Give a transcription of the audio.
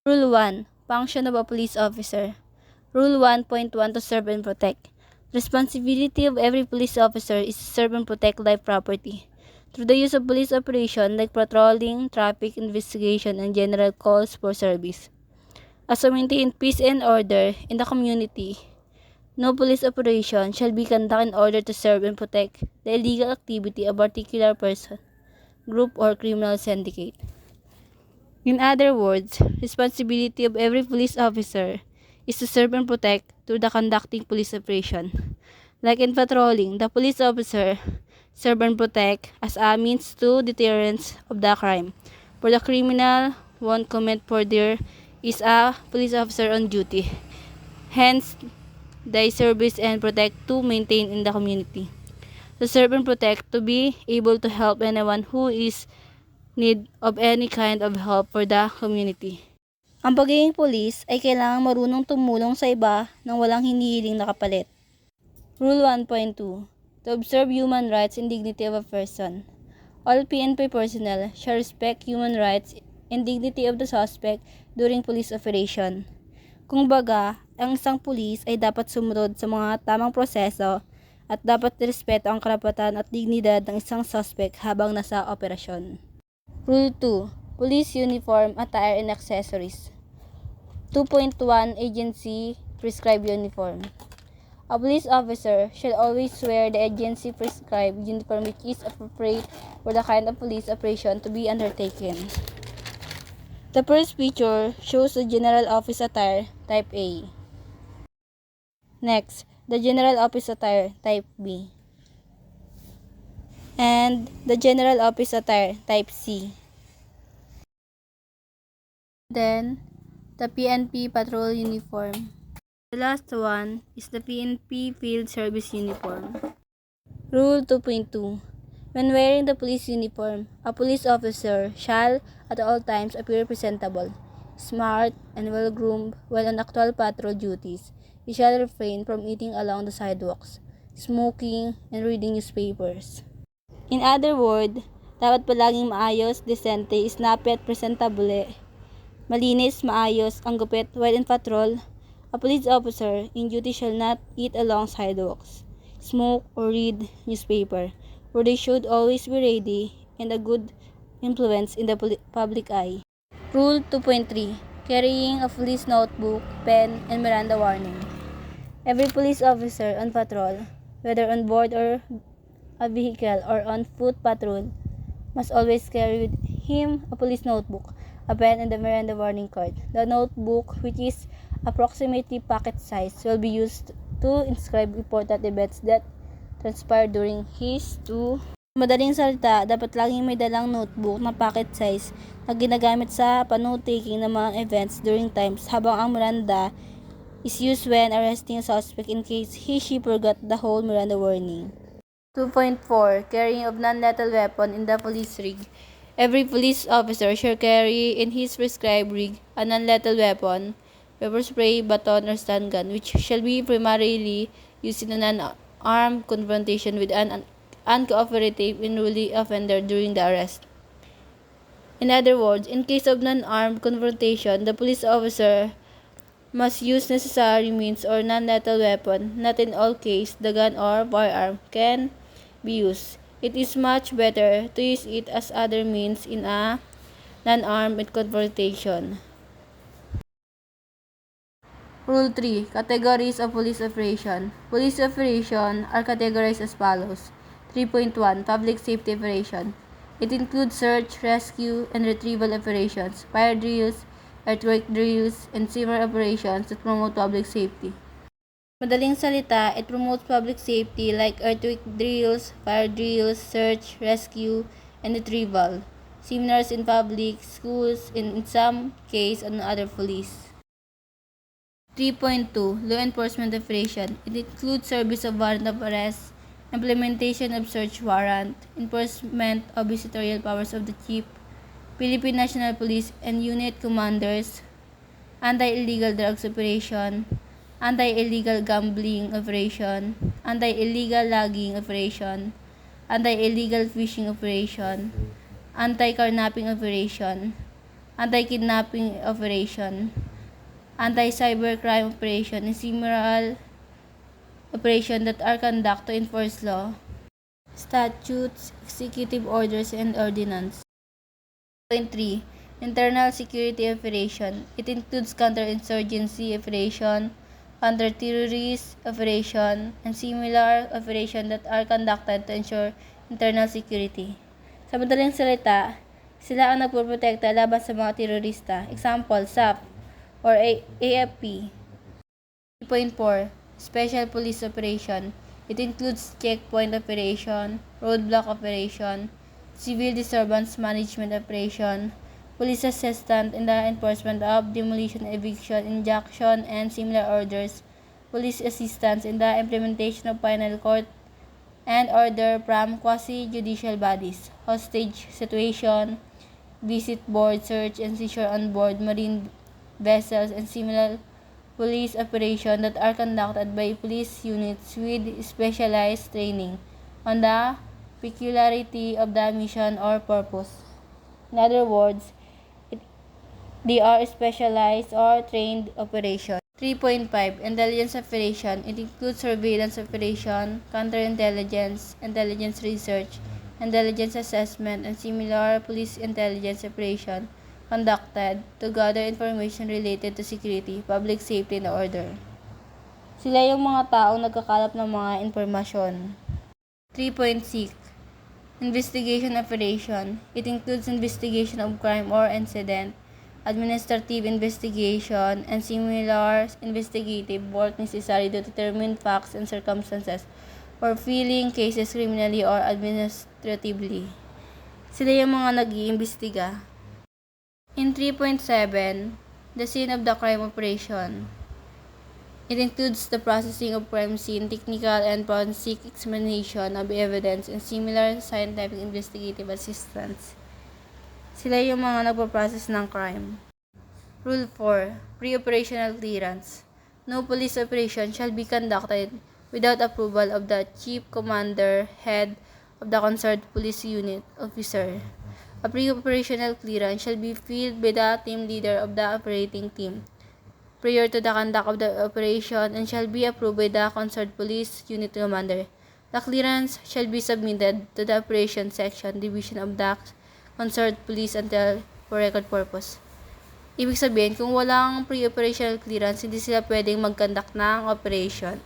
Rule 1. Function of a police officer. Rule 1.1 to serve and protect. Responsibility of every police officer is to serve and protect life property through the use of police operation like patrolling, traffic investigation, and general calls for service. As to maintain peace and order in the community, no police operation shall be conducted in order to serve and protect the illegal activity of a particular person, group, or criminal syndicate. In other words, responsibility of every police officer is to serve and protect through the conducting police operation. Like in patrolling, the police officer serve and protect as a means to deterrence of the crime. For the criminal won't commit for there is a police officer on duty. Hence, they service and protect to maintain in the community. To serve and protect, to be able to help anyone who is need of any kind of help for the community. Ang pagiging pulis ay kailangang marunong tumulong sa iba nang walang hinihiling na kapalit. Rule 1.2. To observe human rights and dignity of a person. All PNP personnel shall respect human rights and dignity of the suspect during police operation. Kung baga, ang isang pulis ay dapat sumunod sa mga tamang proseso at dapat irespeto ang karapatan at dignidad ng isang suspect habang nasa operasyon. Rule 2. Police uniform, attire, and accessories. 2.1 Agency prescribed uniform. A police officer shall always wear the agency prescribed uniform which is appropriate for the kind of police operation to be undertaken. The first picture shows the General Office Attire, Type A. Next, the General Office Attire, Type B. And the General Office Attire, Type C. Then, the PNP Patrol Uniform. The last one is the PNP Field Service Uniform. Rule 2.2. When wearing the police uniform, a police officer shall at all times appear presentable, smart, and well-groomed while on actual patrol duties. He shall refrain from eating along the sidewalks, smoking, and reading newspapers. In other words, dapat palaging maayos, desente, snappy at presentable, malinis, maayos, ang gupit while in patrol. A police officer in duty shall not eat along sidewalks, smoke, or read newspaper, for they should always be ready and a good influence in the public eye. Rule 2.3. Carrying a police notebook, pen, and Miranda warning. Every police officer on patrol, whether on board or a vehicle or on foot patrol, must always carry with him a police notebook, a pen, and the Miranda warning card. The notebook, which is approximately pocket size, will be used to inscribe important events that transpire during his to. Madaling salita, dapat laging may dalang notebook na pocket size na ginagamit sa panote-taking ng mga events during times, habang ang Miranda is used when arresting a suspect in case she forgot the whole Miranda warning. 2.4. Carrying of non-lethal weapon in the police rig. Every police officer shall carry in his prescribed rig a non-lethal weapon, pepper spray, baton, or stun gun, which shall be primarily used in an armed confrontation with an uncooperative and unruly offender during the arrest. In other words, in case of non-armed confrontation, the police officer must use necessary means or non-lethal weapon. Not in all cases the gun or firearm can be used. It is much better to use it as other means in a non-armed confrontation. Rule 3. Categories of police operation. Police operation are categorized as follows. 3.1. Public safety operation. It includes search, rescue, and retrieval operations, fire drills, earthquake drills, and similar operations that promote public safety. Madaling salita, it promotes public safety like earthquake drills, fire drills, search, rescue, and retrieval. Seminars in public, schools, and in some case on other police. 3.2. Law enforcement operation. It includes service of warrant of arrest, implementation of search warrant, enforcement of visitorial powers of the chief, Philippine National Police and unit commanders, anti-illegal drugs operation, anti-illegal gambling operation, anti-illegal logging operation, anti-illegal fishing operation, anti-carnapping operation, anti-kidnapping operation, anti-cybercrime operation, and similar operations that are conducted to enforce law, statutes, executive orders, and ordinance. 3. Internal security operation. It includes counterinsurgency operation, counter-terrorist operation, and similar operations that are conducted to ensure internal security. Sa madaling salita, sila ang nagpoprotekta laban sa mga terorista. Example, SAP or AFP. 3.4. Special Police Operation. It includes checkpoint operation, roadblock operation, civil disturbance management operation, police assistance in the enforcement of demolition, eviction, injunction, and similar orders, police assistance in the implementation of final court and order from quasi-judicial bodies, hostage situation, visit board, search and seizure on board marine vessels, and similar police operations that are conducted by police units with specialized training on the peculiarity of the mission or purpose. In other words, they are specialized or trained operations. 3.5. Intelligence operation. It includes surveillance operation, counterintelligence, intelligence research, intelligence assessment, and similar police intelligence operation conducted to gather information related to security, public safety, and order. Sila yung mga taong nagkakalap ng mga impormasyon. 3.6. Investigation operation. It includes investigation of crime or incident, administrative investigation, and similar investigative work necessary to determine facts and circumstances for filing cases criminally or administratively. Sila yung mga nag-iimbestiga. In 3.7, the scene of the crime operation. It includes the processing of crime scene, technical and forensic examination of evidence, and similar scientific investigative assistance. Sila yung mga nagpo-process ng crime. Rule 4. Pre-operational clearance. No police operation shall be conducted without approval of the Chief Commander, Head of the concerned police unit, officer. A pre-operational clearance shall be filled by the team leader of the operating team prior to the conduct of the operation and shall be approved by the concerned police unit commander. The clearance shall be submitted to the operations section division of the concerned police until for record purpose. Ibig sabihin, kung walang pre-operational clearance, hindi sila pwedeng mag-conduct ng operation.